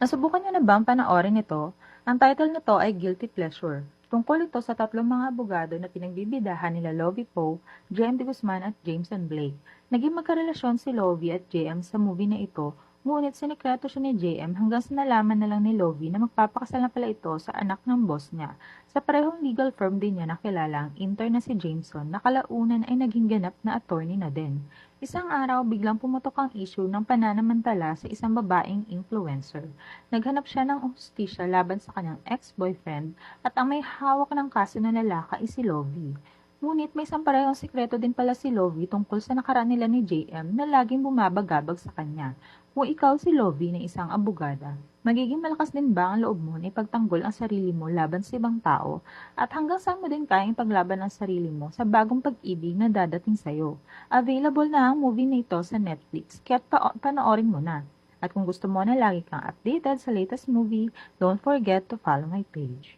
Nasubukan niyo na bang panoorin ito? Ang title nito ay Guilty Pleasure. Tungkol ito sa tatlong mga abogado na pinagbibidahan nila Lovie Poe, JM De Guzman at Jameson Blake. Naging magkarelasyon si Lovie at JM sa movie na ito, ngunit sinikreto siya ni JM hanggang sa nalaman na lang ni Lovie na magpapakasal na pala ito sa anak ng boss niya. Sa parehong legal firm din niya nakilala ang intern na si Jameson na kalaunan ay naging ganap na attorney na din. Isang araw biglang pumutok ang issue ng pananamantala sa isang babaeng influencer. Naghanap siya ng hustisya laban sa kanyang ex-boyfriend at ang may hawak ng kaso na lalaki ay si Lovie. Ngunit may isang parehong sikreto din pala si Lovie tungkol sa nakaraan nila ni JM na laging bumabagabag sa kanya. Kung ikaw si Lovie na isang abogada, magiging malakas din ba ang loob mo na ipagtanggol ang sarili mo laban sa ibang tao? At hanggang saan mo din kayang ipaglaban ang sarili mo sa bagong pag-ibig na dadating sa'yo? Available na ang movie na ito sa Netflix, kaya panoorin mo na. At kung gusto mo na lagi kang updated sa latest movie, don't forget to follow my page.